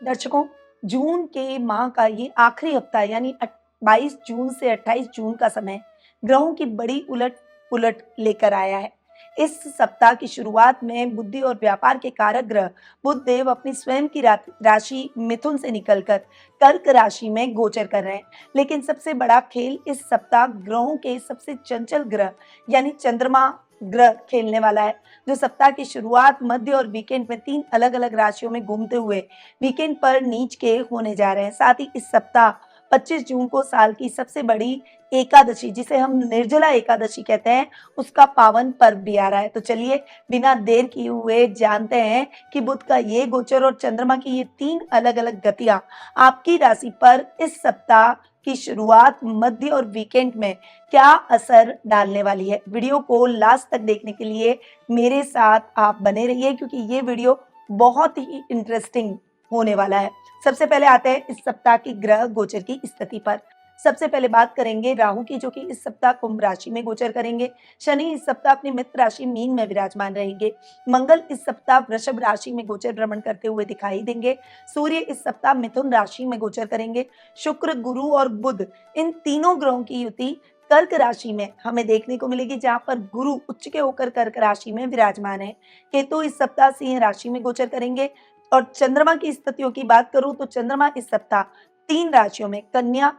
दर्शकों, जून के माह का ये आखिरी हफ्ता यानी 22 जून से 28 जून का समय ग्रहों की बड़ी उलट पुलट लेकर आया है। इस सप्ताह की शुरुआत में बुद्धि और व्यापार के कारक ग्रह बुध देव अपनी स्वयं की राशि मिथुन से निकलकर कर्क राशि में गोचर कर रहे हैं। लेकिन सबसे बड़ा खेल इस सप्ताह ग्रहों के सबसे चंचल ग्रह यानी चंद्रमा ग्रह खेलने वाला है, जो सप्ताह की शुरुआत, मध्य और वीकेंड में 3 अलग-अलग राशियों में घूमते हुए वीकेंड पर नीच के होने जा रहे हैं। साथ ही इस सप्ताह 25 जून को साल की सबसे बड़ी एकादशी, जिसे हम निर्जला एकादशी कहते हैं, उसका पावन पर्व भी आ रहा है। तो चलिए बिना देर किए हुए जानते हैं कि बुध का ये गोचर और चंद्रमा की ये 3 अलग-अलग गतियां आपकी राशि पर इस सप्ताह की शुरुआत, मध्य और वीकेंड में क्या असर डालने वाली है। वीडियो को लास्ट तक देखने के लिए मेरे साथ आप बने रहिए, क्योंकि ये वीडियो बहुत ही इंटरेस्टिंग होने वाला है। सबसे पहले आते हैं इस सप्ताह की ग्रह गोचर की स्थिति पर। सबसे पहले बात करेंगे राहु की, जो कि इस सप्ताह कुंभ राशि में गोचर करेंगे। शनि इस सप्ताह अपनी मित्र राशि मीन में विराजमान रहेंगे। मंगल इस सप्ताह वृषभ राशि में गोचर भ्रमण करते हुए दिखाई देंगे। सूर्य इस सप्ताह मिथुन राशि में गोचर करेंगे। शुक्र, गुरु और बुध, इन तीनों ग्रहों की युति कर्क राशि में हमें देखने को मिलेगी, जहां पर गुरु उच्च के होकर कर्क राशि में विराजमान है। केतु इस सप्ताह सिंह राशि में गोचर करेंगे। और चंद्रमा की स्थितियों की बात करूं तो चंद्रमा इस सप्ताह 3 राशियों में कन्या,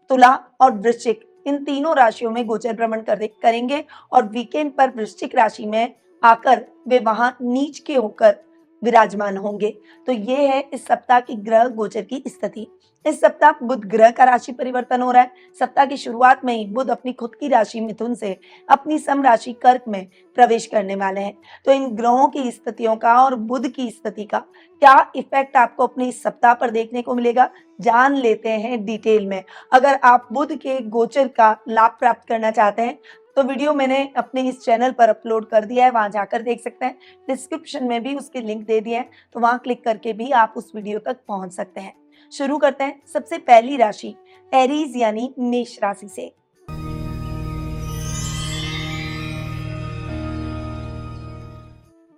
तुला और वृश्चिक, इन तीनों राशियों में गोचर भ्रमण करेंगे और वीकेंड पर वृश्चिक राशि में आकर वे वहां नीच के होकर विराजमान होंगे। तो ये है इस सप्ताह की ग्रह गोचर की स्थिति। इस सप्ताह बुध ग्रह का राशि परिवर्तन हो रहा है। सप्ताह की शुरुआत में ही बुध अपनी खुद की राशि मिथुन से अपनी सम राशि कर्क में प्रवेश करने वाले हैं। तो इन ग्रहों की स्थितियों का और बुध की स्थिति का क्या इफेक्ट आपको अपने इस सप्ताह पर देखने को मिलेगा, जान लेते हैं डिटेल में। अगर आप बुध के गोचर का लाभ प्राप्त करना चाहते हैं तो वीडियो मैंने अपने इस चैनल पर अपलोड कर दिया है, वहां जाकर देख सकते हैं। डिस्क्रिप्शन में भी उसके लिंक दे दिए हैं, तो वहां क्लिक करके भी आप उस वीडियो तक पहुंच सकते हैं। शुरू करते हैं सबसे पहली राशि एरीज यानी मेष राशि से।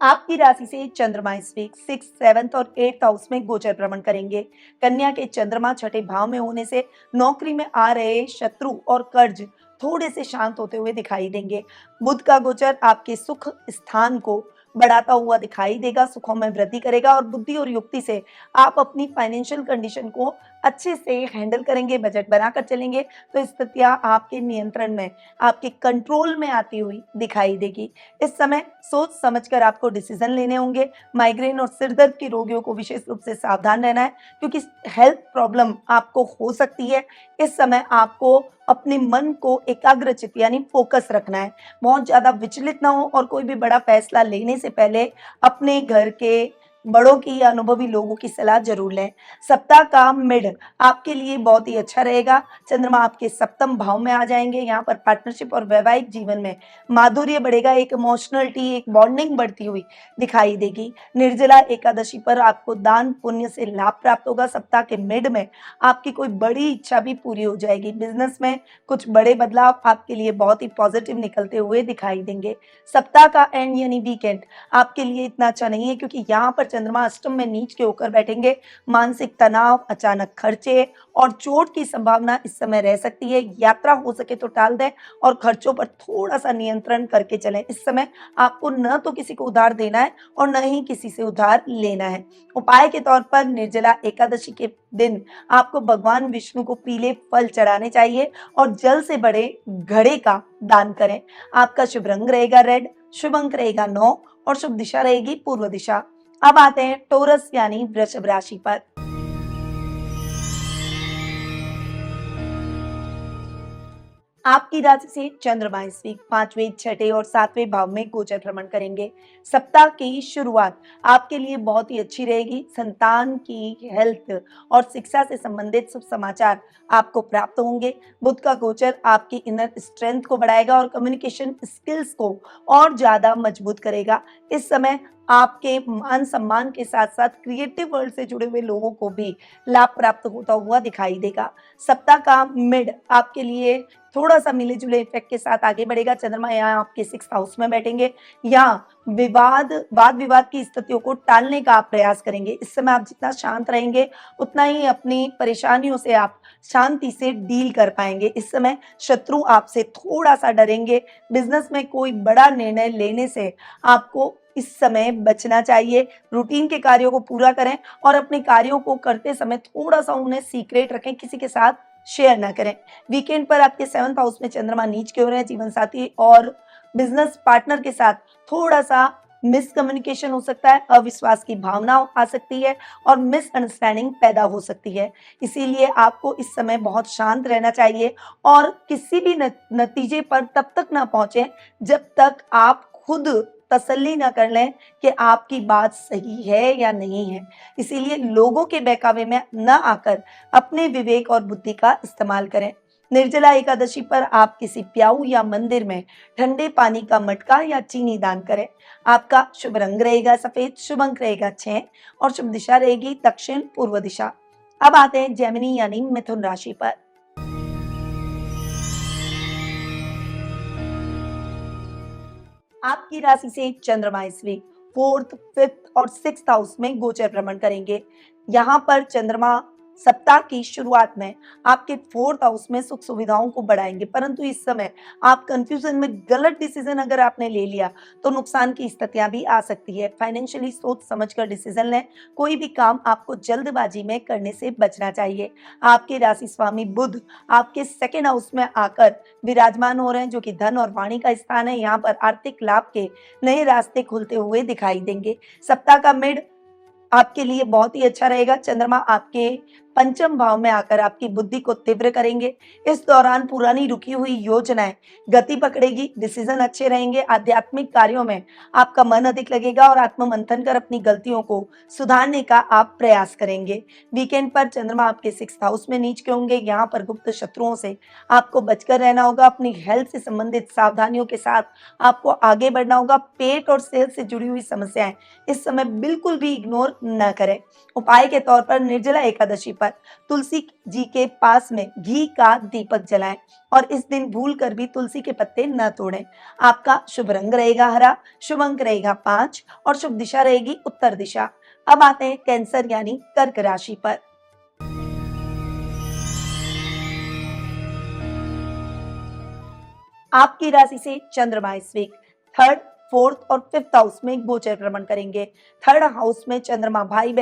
आपकी राशि से चंद्रमा इस वीक 6, 7 और 8 हाउस में गोचर भ्रमण करेंगे। कन्या के चंद्रमा छठे भाव में होने से नौकरी में आ रहे शत्रु और कर्ज थोड़े से शांत होते हुए दिखाई देंगे। बुध का गोचर आपके सुख स्थान को बढ़ाता हुआ दिखाई देगा, सुखों में वृद्धि करेगा और बुद्धि और युक्ति से आप अपनी फाइनेंशियल कंडीशन को अच्छे से हैंडल करेंगे, बजट बनाकर चलेंगे तो स्थितियां आपके नियंत्रण में, आपके कंट्रोल में आती हुई दिखाई देगी। इस समय सोच समझकर आपको डिसीजन लेने होंगे। माइग्रेन और सिरदर्द के रोगियों को विशेष रूप से सावधान रहना है, क्योंकि हेल्थ प्रॉब्लम आपको हो सकती है। इस समय आपको अपने मन को एकाग्रचित यानी फोकस रखना है, बहुत ज्यादा विचलित ना हो और कोई भी बड़ा फैसला लेने से पहले अपने घर के बड़ों की या अनुभवी लोगों की सलाह जरूर लें। सप्ताह का मिड आपके लिए बहुत ही अच्छा रहेगा। चंद्रमा आपके सप्तम भाव में आ जाएंगे। यहाँ पर पार्टनरशिप और वैवाहिक जीवन में माधुर्य बढ़ेगा, एक इमोशनलिटी, एक बॉन्डिंग बढ़ती हुई दिखाई देगी। निर्जला एकादशी पर आपको दान पुण्य से लाभ प्राप्त होगा। सप्ताह के मिड में आपकी कोई बड़ी इच्छा भी पूरी हो जाएगी। बिजनेस में कुछ बड़े बदलाव आपके लिए बहुत ही पॉजिटिव निकलते हुए दिखाई देंगे। सप्ताह का एंड यानी वीकेंड आपके लिए इतना अच्छा नहीं है, क्योंकि यहाँ पर चंद्रमा अष्टम में नीच के होकर बैठेंगे। मानसिक तनाव, अचानक खर्चे और चोट की संभावना इस समय रह सकती है। यात्रा हो सके तो टाल दें और खर्चों पर थोड़ा सा नियंत्रण करके चलें। इस समय आपको न तो किसी को उधार देना है और न ही किसी से उधार लेना है। उपाय के तौर पर निर्जला एकादशी के दिन आपको भगवान विष्णु को पीले फल चढ़ाने चाहिए और जल से बड़े घड़े का दान करें। आपका शुभ रंग रहेगा रेड, शुभ अंक रहेगा 9 और शुभ दिशा रहेगी पूर्व दिशा। अब आते हैं टोरस यानी वृषभ राशि पर। आपकी राशि से चंद्रमा इस वीक 5वें, 6ठे और 7वें भाव में गोचर भ्रमण करेंगे। सप्ताह की शुरुआत आपके लिए बहुत ही अच्छी रहेगी। संतान की हेल्थ और शिक्षा से संबंधित शुभ समाचार आपको प्राप्त होंगे। बुध का गोचर आपकी इनर स्ट्रेंथ को बढ़ाएगा और कम्युनिकेशन स्किल्स को और ज्यादा मजबूत करेगा। इस समय आपके मान सम्मान के साथ साथ क्रिएटिव वर्ल्ड से जुड़े हुए लोगों को भी लाभ प्राप्त होता हुआ दिखाई देगा। सप्ताह का मिड आपके लिए थोड़ा सा मिले जुले इफेक्ट के साथ आगे बढ़ेगा। चंद्रमा यहाँ आपके 6th हाउस में बैठेंगे। यहाँ वाद विवाद की स्थितियों को टालने का आप प्रयास करेंगे। इस समय आप जितना शांत रहेंगे उतना ही अपनी परेशानियों से आप शांति से डील कर पाएंगे। इस समय शत्रु आपसे थोड़ा सा डरेंगे। बिजनेस में कोई बड़ा निर्णय लेने से आपको इस समय बचना चाहिए। रूटीन के कार्यों को पूरा करें और अपने कार्यों को करते समय थोड़ा सा उन्हें सीक्रेट रखें, किसी के साथ शेयर ना करें। वीकेंड पर आपके 7th हाउस में चंद्रमा नीच के हो रहे हैं। जीवन साथी और बिजनेस पार्टनर के साथ थोड़ा सा मिसकम्युनिकेशन हो सकता है, अविश्वास की भावना आ सकती है और मिसअंडरस्टैंडिंग पैदा हो सकती है। इसीलिए आपको इस समय बहुत शांत रहना चाहिए और किसी भी नतीजे पर तब तक ना पहुंचे जब तक आप खुद तसल्ली ना कर लें कि आपकी बात सही है या नहीं है। इसीलिए लोगों के बहकावे में न आकर अपने विवेक और बुद्धि का इस्तेमाल करें। निर्जला एकादशी पर आप किसी प्याऊ या मंदिर में ठंडे पानी का मटका या चीनी दान करें। आपका शुभ रंग रहेगा सफेद, शुभ अंक रहेगा 6 और शुभ दिशा रहेगी दक्षिण पूर्व दिशा। अब आते हैं जेमिनी यानी मिथुन राशि पर। आपकी राशि से चंद्रमा इस वीक 4th, 5th और 6th हाउस में गोचर भ्रमण करेंगे। यहाँ पर चंद्रमा सप्ताह की शुरुआत में आपके 4th हाउस में सुख सुविधाओं को बढ़ाएंगे, परंतु इस समय आप कंफ्यूजन में गलत डिसीजन अगर आपने ले लिया तो नुकसान की स्थितियां भी आ सकती है। फाइनेंशियली सोच समझकर डिसीजन लें। कोई भी काम आपको जल्दबाजी में करने से बचना चाहिए। आपके राशि स्वामी बुध आपके 2nd हाउस में आकर विराजमान हो रहे हैं, जो कि धन और वाणी का स्थान है। यहाँ पर आर्थिक लाभ के नए रास्ते खुलते हुए दिखाई देंगे। सप्ताह का मिड आपके लिए बहुत ही अच्छा रहेगा। चंद्रमा आपके 5th भाव में आकर आपकी बुद्धि को तीव्र करेंगे। इस दौरान पुरानी रुकी हुई योजनाएं गति पकड़ेगी, डिसीजन अच्छे रहेंगे। आध्यात्मिक कार्यों में आपका मन अधिक लगेगा और आत्म मंथन कर अपनी गलतियों को सुधारने का आप प्रयास करेंगे। वीकेंड पर चंद्रमा आपके 6th हाउस में नीच के होंगे। यहाँ पर गुप्त शत्रुओं से आपको बचकर रहना होगा। अपनी हेल्थ से संबंधित सावधानियों के साथ आपको आगे बढ़ना होगा। पेट और सेहत से जुड़ी हुई समस्याएं इस समय बिल्कुल भी इग्नोर न करें। उपाय के तौर पर निर्जला एकादशी पर तुलसी जी के पास में घी का दीपक जलाएं और इस दिन भूल कर भी तुलसी के पत्ते न तोड़ें। आपका शुभ रंग रहेगा हरा, शुभ अंक रहेगा 5 और शुभ दिशा रहेगी उत्तर दिशा। अब आते हैं कैंसर यानी कर्क राशि पर। आपकी राशि से चंद्रमा इस वीक 3rd, 4th और 5th हाउस में गोचर भ्रमण करेंगे। 3rd हाउस में चंद्रमा भाई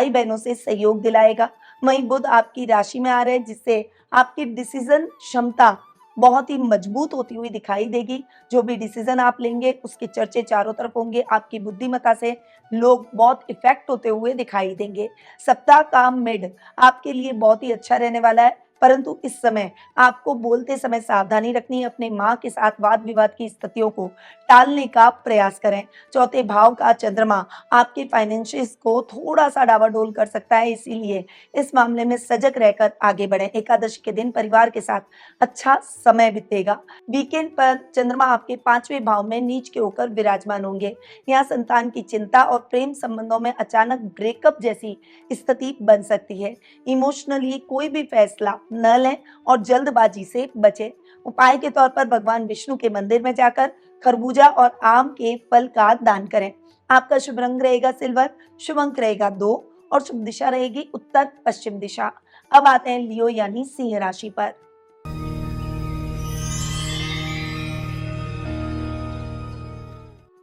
बहनों से सहयोग दिलाएगा। वहीं बुध आपकी राशि में आ रहे हैं, जिससे आपकी डिसीजन क्षमता बहुत ही मजबूत होती हुई दिखाई देगी। जो भी डिसीजन आप लेंगे उसके चर्चे चारों तरफ होंगे। आपकी बुद्धिमत्ता से लोग बहुत इफेक्ट होते हुए दिखाई देंगे। सप्ताह का मिड आपके लिए बहुत ही अच्छा रहने वाला है, परंतु इस समय आपको बोलते समय सावधानी रखनी है। अपने माँ के साथ वाद विवाद की स्थितियों को टालने का प्रयास करें। 4th भाव का चंद्रमा आपके फाइनेंशियल्स को थोड़ा सा डावाडोल कर सकता है, इसीलिए इस मामले में सजग रहकर आगे बढ़ें। एकादशी के दिन परिवार के साथ अच्छा समय बीतेगा। वीकेंड पर चंद्रमा आपके 5वें भाव में नीच के होकर विराजमान होंगे। यहाँ संतान की चिंता और प्रेम संबंधों में अचानक ब्रेकअप जैसी स्थिति बन सकती है। इमोशनली कोई भी फैसला न लें और जल्दबाजी से बचें। उपाय के तौर पर भगवान विष्णु के मंदिर में जाकर खरबूजा और आम के फल का दान करें। आपका शुभ रंग रहेगा सिल्वर, शुभ अंक रहेगा 2 और शुभ दिशा रहेगी उत्तर पश्चिम दिशा। अब आते हैं लियो यानी सिंह राशि पर।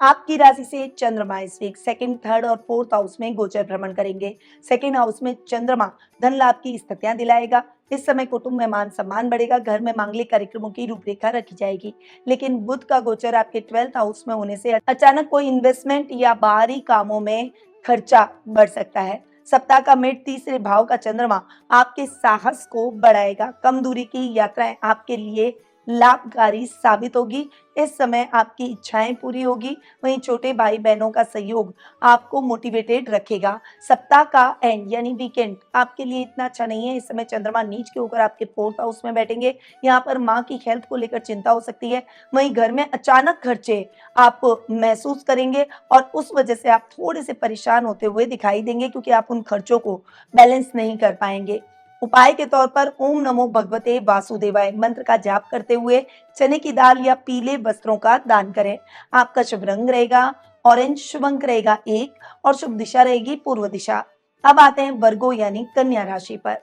आपकी राशि से चंद्रमा इस वीक 2nd, 3rd और 4th हाउस में गोचर भ्रमण करेंगे। 2nd हाउस में चंद्रमा धन लाभ की स्थितियां दिलाएगा। इस समय कुटुंब में मान सम्मान बढ़ेगा। घर में मांगलिक कार्यक्रमों की रूपरेखा रखी जाएगी। लेकिन बुध का गोचर आपके 12th हाउस में होने से अचानक कोई इन्वेस्टमेंट या बाहरी कामों में खर्चा बढ़ सकता है। सप्ताह का मिड 3रे भाव का चंद्रमा आपके साहस को बढ़ाएगा। कम दूरी की यात्राएं आपके लिए लाभकारी साबित होगी। इस समय आपकी इच्छाएं पूरी होगी। वहीं छोटे भाई बहनों का सहयोग आपको मोटिवेटेड रखेगा। सप्ताह का एंड यानी वीकेंड आपके लिए इतना अच्छा नहीं है। इस समय चंद्रमा नीच के होकर आपके फोर्थ हाउस में बैठेंगे। यहाँ पर माँ की हेल्थ को लेकर चिंता हो सकती है। वहीं घर में अचानक खर्चे आप महसूस करेंगे और उस वजह से आप थोड़े से परेशान होते हुए दिखाई देंगे, क्योंकि आप उन खर्चों को बैलेंस नहीं कर पाएंगे। उपाय के तौर पर ओम नमो भगवते वासुदेवाय मंत्र का जाप करते हुए चने की दाल या पीले वस्त्रों का दान करें। आपका शुभ रंग रहेगा ऑरेंज, शुभ अंक रहेगा 1 और शुभ दिशा रहेगी पूर्व दिशा। अब आते हैं वर्गो यानी कन्या राशि पर।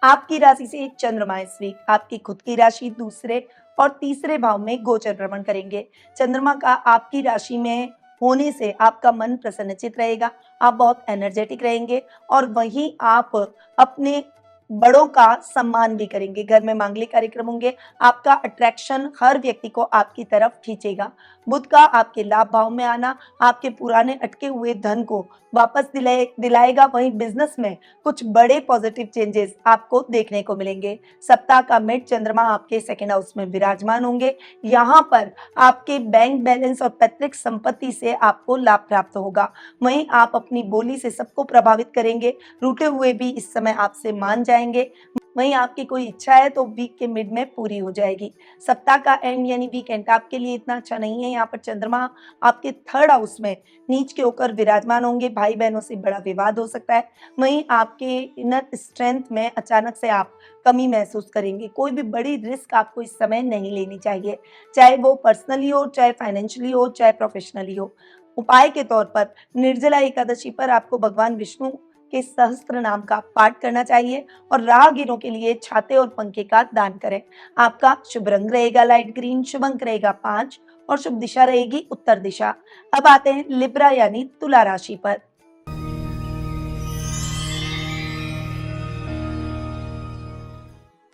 आपकी राशि से चंद्रमा इस वीक आपकी खुद की राशि दूसरे और तीसरे भाव में गोचर भ्रमण करेंगे। चंद्रमा का आपकी राशि में होने से आपका मन प्रसन्नचित रहेगा। आप बहुत एनर्जेटिक रहेंगे और वहीं आप अपने बड़ों का सम्मान भी करेंगे। घर में मांगलिक कार्यक्रम होंगे। आपका अट्रैक्शन हर व्यक्ति को आपकी तरफ खींचेगा। बुध का आपके लाभ भाव में आना आपके पुराने अटके हुए धन को वापस दिलाएगा। वहीं बिजनेस में कुछ बड़े पॉजिटिव चेंजेस आपको देखने को मिलेंगे। सप्ताह का मिड चंद्रमा आपके सेकेंड हाउस में विराजमान होंगे। यहाँ पर आपके बैंक बैलेंस और पैतृक संपत्ति से आपको लाभ प्राप्त होगा। वहीं आप अपनी बोली से सबको प्रभावित करेंगे। रूठे हुए भी इस समय आपसे मान जाएंगे। वहीं आपकी कोई इच्छा है तो वीक के मिड में पूरी हो जाएगी। सप्ताह का एंड यानी वीकेंड आपके लिए इतना अच्छा नहीं है। यहाँ पर चंद्रमा आपके थर्ड हाउस में नीच के होकर विराजमान होंगे। भाई बहनों से बड़ा विवाद हो सकता है। वहीं आपके इनर स्ट्रेंथ में अचानक से आप कमी महसूस करेंगे। कोई भी बड़ी रिस्क आपको इस समय नहीं लेनी चाहिए, चाहे वो पर्सनली हो, चाहे फाइनेंशियली हो, चाहे प्रोफेशनली हो। उपाय के तौर पर निर्जला एकादशी पर आपको भगवान विष्णु के सहस्त्र नाम का पाठ करना चाहिए और राहगीरों के लिए छाते और पंखे का दान करें। आपका शुभ रंग रहेगा लाइट ग्रीन, शुभ अंक रहेगा 5 और शुभ दिशा रहेगी उत्तर दिशा। अब आते हैं लिब्रा यानी तुला राशि पर।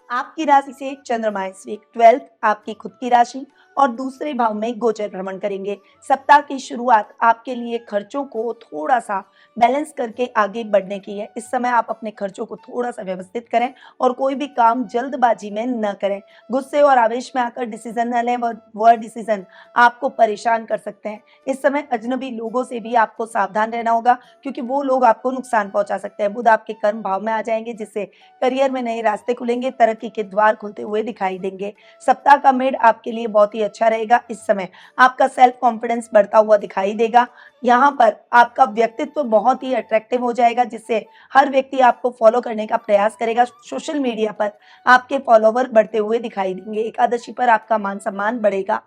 आपकी राशि से चंद्रमा इस वीक 12th आपकी खुद की राशि और दूसरे भाव में गोचर भ्रमण करेंगे। सप्ताह की शुरुआत आपके लिए खर्चों को थोड़ा सा बैलेंस करके आगे बढ़ने की है। इस समय आप अपने खर्चों को थोड़ा सा व्यवस्थित करें और कोई भी काम जल्दबाजी में न करें। गुस्से और आवेश में आकर डिसीजन न लें, वह डिसीजन आपको परेशान कर सकते हैं। इस समय अजनबी लोगों से भी आपको सावधान रहना होगा, क्योंकि वो लोग आपको नुकसान पहुंचा सकते हैं। बुध आपके कर्म भाव में आ जाएंगे, जिससे करियर में नए रास्ते खुलेंगे, तरक्की के द्वार खुलते हुए दिखाई देंगे। सप्ताह का मिड आपके लिए बहुत ही अच्छा रहेगा। इस समय आपका सेल्फ कॉन्फिडेंस बढ़ता हुआ दिखाई देगा। यहाँ पर आपका व्यक्तित्व बहुत ही अट्रैक्टिव हो जाएगा, जिससे हर व्यक्ति आपको फॉलो करने का प्रयास करेगा। सोशल मीडिया पर आपके फॉलोवर बढ़ते हुए दिखाई देंगे। एकादशी पर आपका मान सम्मान बढ़ेगा।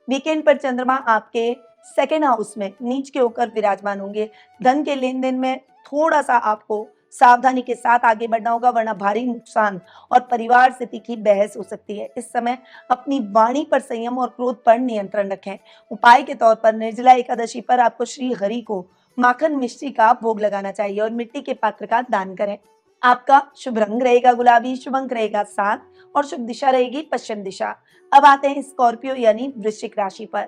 वीकेंड पर चंद्रमा आपके सेकेंड हाउस में नीच के होकर विराजमान होंगे। धन के लेन देन में थोड़ा सा आपको सावधानी के साथ आगे बढ़ना होगा, वरना भारी नुकसान और परिवार से तीखी बहस हो सकती है। इस समय अपनी वाणी पर संयम और क्रोध पर नियंत्रण रखें। उपाय के तौर पर निर्जला एकादशी पर आपको श्री हरि को माखन मिश्री का भोग लगाना चाहिए और मिट्टी के पात्र का दान करें। आपका शुभ रंग रहेगा गुलाबी, शुभ अंक रहेगा 7 और शुभ दिशा रहेगी पश्चिम दिशा। अब आते हैं स्कॉर्पियो यानी वृश्चिक राशि पर।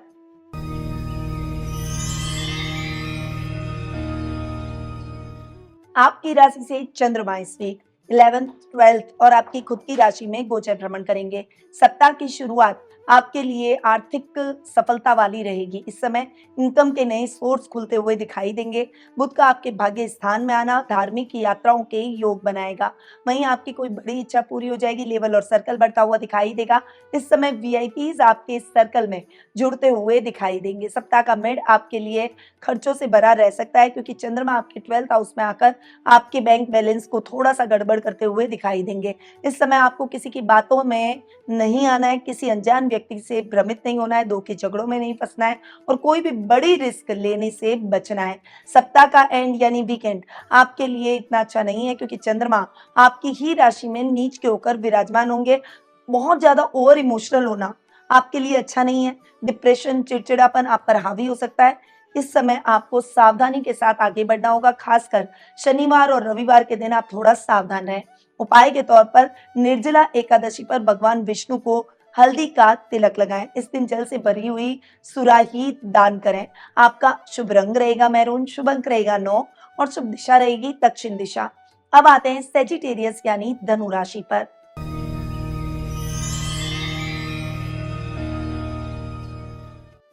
आपकी राशि से चंद्रमा इस वीक 11th 12th और आपकी खुद की राशि में गोचर भ्रमण करेंगे। सप्ताह की शुरुआत आपके लिए आर्थिक सफलता वाली रहेगी। इस समय इनकम के नए सोर्स खुलते हुए दिखाई देंगे। बुध का आपके भाग्य स्थान में आना धार्मिक यात्राओं के योग बनाएगा। वहीं आपकी कोई बड़ी इच्छा पूरी हो जाएगी। लेवल और सर्कल बढ़ता हुआ दिखाई देगा। इस समय वीआईपीज आपके सर्कल में जुड़ते हुए दिखाई देंगे। सप्ताह का मिड आपके लिए खर्चों से भरा रह सकता है, क्योंकि चंद्रमा आपके 12th हाउस में आकर आपके बैंक बैलेंस को थोड़ा सा गड़बड़ करते हुए दिखाई देंगे। इस समय आपको किसी की बातों में नहीं आना है, किसी अनजान व्यक्ति से भ्रमित नहीं होना है, दो के झगड़ों में नहीं फंसना है और कोई भी बड़ी रिस्क लेने से बचना है। सप्ताह का एंड यानी वीकेंड आपके लिए इतना अच्छा नहीं है, क्योंकि चंद्रमा आपकी ही राशि में नीच के होकर विराजमान होंगे। बहुत ज्यादा ओवर इमोशनल होना आपके लिए अच्छा नहीं है। डिप्रेशन, चिड़चिड़ापन आप पर हावी हो सकता है। इस समय आपको सावधानी के साथ आगे बढ़ना होगा। खासकर शनिवार और रविवार के दिन आप थोड़ा सावधान रहें। उपाय के तौर पर निर्जला एकादशी पर भगवान विष्णु को हल्दी का तिलक लगाएं। इस दिन जल से भरी हुई सुराही दान करें। आपका शुभ रंग रहेगा मैरून, शुभ अंक रहेगा 9 और शुभ दिशा रहेगी दक्षिण दिशा। अब आते हैं सेजिटेरियस यानी धनु राशि पर।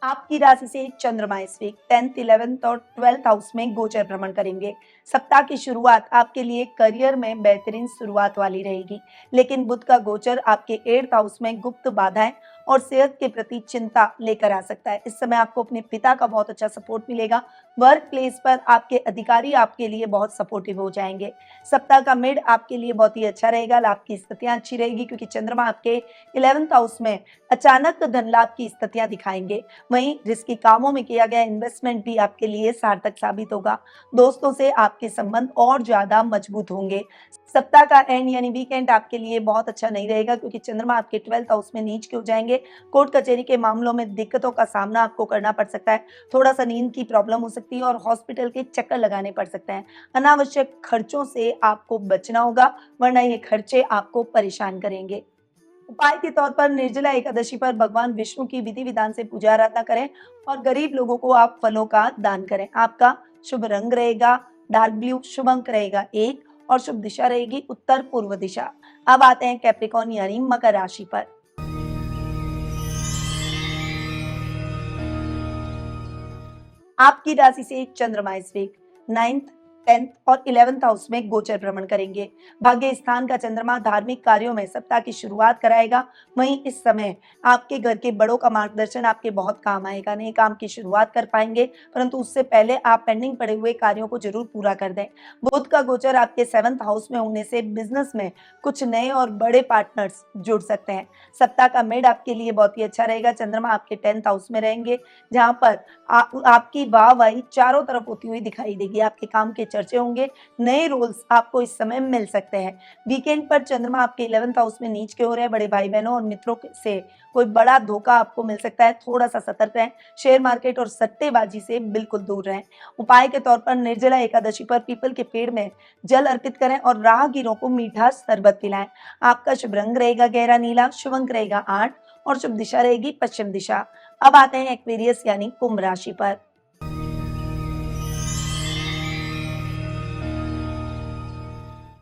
आपकी राशि से चंद्रमा इस वीक 10th, 11th और 12th हाउस में गोचर भ्रमण करेंगे। सप्ताह की शुरुआत आपके लिए करियर में बेहतरीन शुरुआत वाली रहेगी, लेकिन बुध का गोचर आपके 8th हाउस में गुप्त बाधाएं और सेहत के प्रति चिंता लेकर आ सकता है। इस समय आपको अपने पिता का बहुत अच्छा सपोर्ट मिलेगा। वर्क प्लेस पर आपके अधिकारी आपके लिए बहुत सपोर्टिव हो जाएंगे। सप्ताह का मिड आपके लिए बहुत ही अच्छा रहेगा। लाभ की स्थितियां अच्छी रहेगी क्योंकि चंद्रमा आपके 11th हाउस में अचानक धन लाभ की स्थितियां दिखाएंगे। वहीं रिस्की कामों में किया गया इन्वेस्टमेंट भी आपके लिए सार्थक साबित होगा। दोस्तों से आपके संबंध और ज्यादा मजबूत होंगे। सप्ताह का एंड यानी वीकेंड आपके लिए बहुत अच्छा नहीं रहेगा क्योंकि चंद्रमा आपके 12th हाउस में नीच के हो जाएंगे। कोर्ट कचहरी के मामलों में दिक्कतों का सामना आपको करना पड़ सकता है। थोड़ा सा नींद की प्रॉब्लम हो सकती है और हॉस्पिटल के चक्कर लगाने पड़ सकते हैं। अनावश्यक खर्चों से आपको बचना होगा, वरना ये खर्चे आपको परेशान करेंगे। उपाय के तौर पर निर्जला एकादशी पर भगवान विष्णु की विधि विधान से पूजा आराधना करें और गरीब लोगों को आप फलों का दान करें। आपका शुभ रंग रहेगा डार्क ब्लू, शुभ अंक रहेगा 1 और शुभ दिशा रहेगी उत्तर पूर्व दिशा। अब आते हैं कैप्रिकॉर्न यानी मकर राशि पर। आपकी राशि से चंद्रमा इस वीक 9th, 10th और 11th हाउस में गोचर भ्रमण करेंगे। भाग्य स्थान का चंद्रमा धार्मिक कार्यों में सप्ताह की शुरुआत कराएगा। वहीं इस समय आपके घर के बड़ों का मार्गदर्शन आपके बहुत काम आएगा। नए काम की शुरुआत कर पाएंगे, परंतु उससे पहले आप पेंडिंग पड़े हुए कार्यों को जरूर पूरा कर दें। बुध का गोचर आपके 7th हाउस में होने से बिजनेस में कुछ नए और बड़े पार्टनर्स जुड़ सकते हैं। सप्ताह का मिड आपके लिए बहुत ही अच्छा रहेगा। चंद्रमा आपके 10th हाउस में रहेंगे, जहां पर आपकी वाहवाही चारों तरफ होती हुई दिखाई देगी। आपके काम के चर्चे होंगे। नए रोल्स आपको इस समय मिल सकते हैं। वीकेंड पर चंद्रमा आपके 11th हाउस में नीच के हो रहे हैं। बड़े भाई बहनों और मित्रों से कोई बड़ा धोखा आपको मिल सकता है। थोड़ा सा सतर्क रहें। शेयर मार्केट और सट्टेबाजी से बिल्कुल दूर रहें। उपाय के तौर पर निर्जला एकादशी पर पीपल के पेड़ में जल अर्पित करें और राहगीरों को मीठा शरबत पिलाएं। आपका शुभ रंग रहेगा गहरा नीला, शुभ अंक रहेगा 8 और शुभ दिशा रहेगी पश्चिम दिशा। अब आते हैं एक्वेरियस यानी कुंभ राशि पर।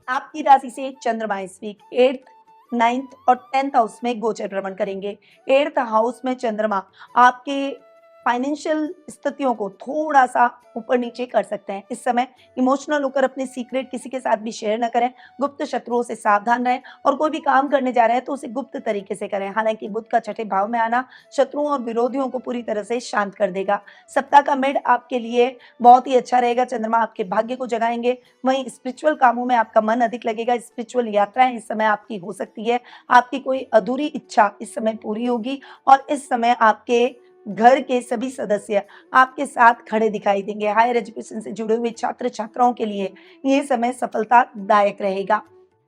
आपकी राशि से चंद्रमा इस वीक 8th, 9th और 10th हाउस में गोचर भ्रमण करेंगे। 8th हाउस में चंद्रमा आपके फाइनेंशियल स्थितियों को थोड़ा सा ऊपर नीचे कर सकते हैं। इस समय इमोशनल होकर अपने सीक्रेट किसी के साथ भी शेयर न करें। गुप्त शत्रुओं से सावधान रहें और कोई भी काम करने जा रहे हैं तो उसे गुप्त तरीके से करें। हालांकि बुध का छठे भाव में आना शत्रुओं और विरोधियों को पूरी तरह से शांत कर देगा। सप्ताह का मिड आपके लिए बहुत ही अच्छा रहेगा। चंद्रमा आपके भाग्य को जगाएंगे। वहीं स्पिरिचुअल कामों में आपका मन अधिक लगेगा। स्पिरिचुअल यात्राएं इस समय आपकी हो सकती है। आपकी कोई अधूरी इच्छा इस समय पूरी होगी और इस समय आपके घर के सभी सदस्य आपके साथ खड़े दिखाई देंगे। हायर एजुकेशन से जुड़े हुए छात्र छात्राओं के लिए ये समय सफलतादायक रहेगा।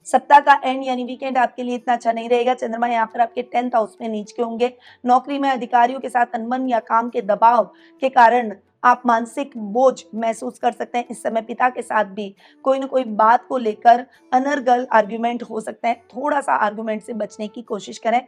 सप्ताह का एंड यानी वीकेंड आपके लिए इतना अच्छा नहीं रहेगा। चंद्रमा यहाँ पर आपके 10th हाउस में नीच के होंगे। नौकरी में अधिकारियों के साथ अनबन या काम के दबाव के कारण आप मानसिक बोझ महसूस कर सकते हैं। इस समय पिता के साथ भी कोई न कोई बात को लेकर अनर्गल आर्ग्यूमेंट हो सकते हैं। थोड़ा सा आर्ग्यूमेंट से बचने की कोशिश करें।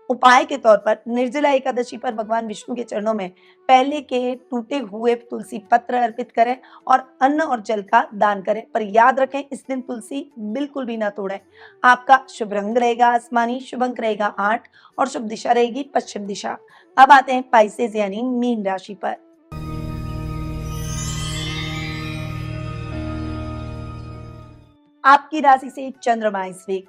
उपाय के तौर पर निर्जला एकादशी पर भगवान विष्णु के चरणों में पहले के टूटे हुए तुलसी पत्र अर्पित करें और अन्न और जल का दान करें, पर याद रखें इस दिन तुलसी बिल्कुल भी ना तोड़ें। आपका शुभ रंग रहेगा आसमानी, शुभ अंक रहेगा 8 और शुभ दिशा रहेगी पश्चिम दिशा। अब आते हैं पाइसेस यानी मीन राशि पर। आपकी राशि से चंद्रमा इस वीक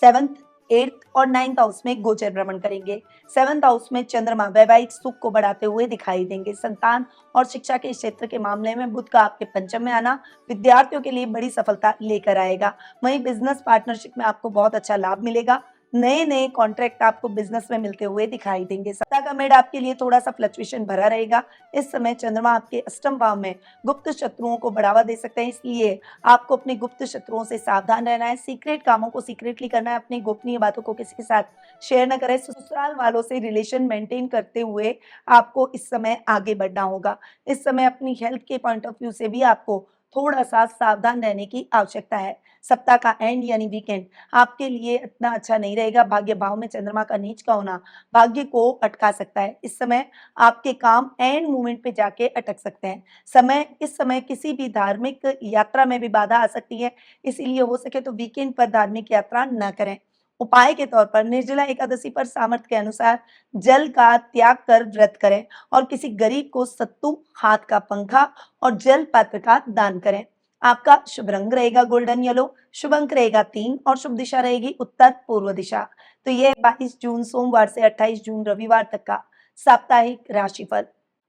7th, 8th और 9th हाउस में गोचर भ्रमण करेंगे। 7th हाउस में चंद्रमा वैवाहिक सुख को बढ़ाते हुए दिखाई देंगे। संतान और शिक्षा के क्षेत्र के मामले में बुध का आपके पंचम में आना विद्यार्थियों के लिए बड़ी सफलता लेकर आएगा। वहीं बिजनेस पार्टनरशिप में आपको बहुत अच्छा लाभ मिलेगा। नए नए कॉन्ट्रैक्ट आपको बिजनेस में मिलते हुए दिखाई देंगे। सप्ताह का मिड आपके लिए थोड़ा सा फ्लक्चुएशन भरा रहेगा। इस समय चंद्रमा आपके अष्टम भाव में गुप्त शत्रुओं को बढ़ावा दे सकते हैं, इसलिए आपको अपने गुप्त शत्रुओं से सावधान रहना है। सीक्रेट कामों को सीक्रेटली करना है। अपनी गोपनीय बातों को किसी के साथ शेयर न करें। ससुराल वालों से रिलेशन मेंटेन करते हुए आपको इस समय आगे बढ़ना होगा। इस समय अपनी हेल्थ के पॉइंट ऑफ व्यू से भी आपको थोड़ा सा सावधान रहने की आवश्यकता है। सप्ताह का एंड यानी वीकेंड आपके लिए इतना अच्छा नहीं रहेगा। भाग्य भाव में चंद्रमा का नीच का होना भाग्य को अटका सकता है। इस समय आपके काम एंड मोमेंट पे जाके अटक सकते हैं। इस समय किसी भी धार्मिक यात्रा में भी बाधा आ सकती है, इसीलिए हो सके तो वीकेंड पर धार्मिक यात्रा न करें। उपाय के तौर पर निर्जला एकादशी पर सामर्थ्य के अनुसार जल का त्याग कर व्रत करें और किसी गरीब को सत्तू, हाथ का पंखा और जल पात्र का दान करें। आपका शुभ रंग रहेगा गोल्डन येलो, शुभ अंक रहेगा 3 और शुभ दिशा रहेगी उत्तर पूर्व दिशा। तो ये 22 जून सोमवार से 28 जून रविवार तक का साप्ताहिक राशिफल।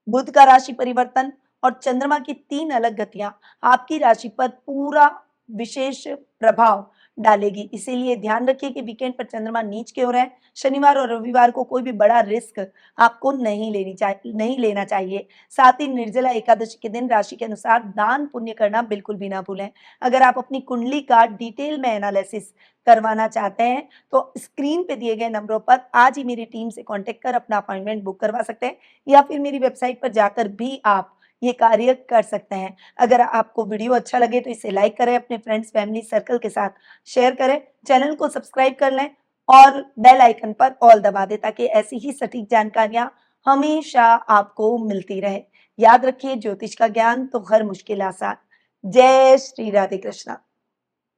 बुध का राशि परिवर्तन और चंद्रमा की 3 अलग गतियां आपकी राशि पर पूरा विशेष प्रभाव डालेगी। इसीलिए ध्यान रखिए कि वीकेंड पर चंद्रमा नीच की ओर है। शनिवार और रविवार को कोई भी बड़ा रिस्क आपको नहीं लेना चाहिए। साथ ही निर्जला एकादशी के दिन राशि के अनुसार दान पुण्य करना बिल्कुल भी ना भूलें। अगर आप अपनी कुंडली का डिटेल में एनालिसिस करवाना चाहते हैं तो स्क्रीन पे दिए गए नंबरों पर आज ही मेरी टीम से कांटेक्ट कर अपना अपॉइंटमेंट बुक करवा सकते हैं या फिर मेरी वेबसाइट पर जाकर भी आप ये कार्य कर सकते हैं। अगर आपको वीडियो अच्छा लगे तो इसे लाइक करें, अपने फ्रेंड्स फैमिली सर्कल के साथ शेयर करें, चैनल को सब्सक्राइब कर लें और बेल आइकन पर ऑल दबा दें ताकि ऐसी ही सटीक जानकारियां हमेशा आपको मिलती रहे। याद रखिए ज्योतिष का ज्ञान तो हर मुश्किल आसान। जय श्री राधे कृष्णा।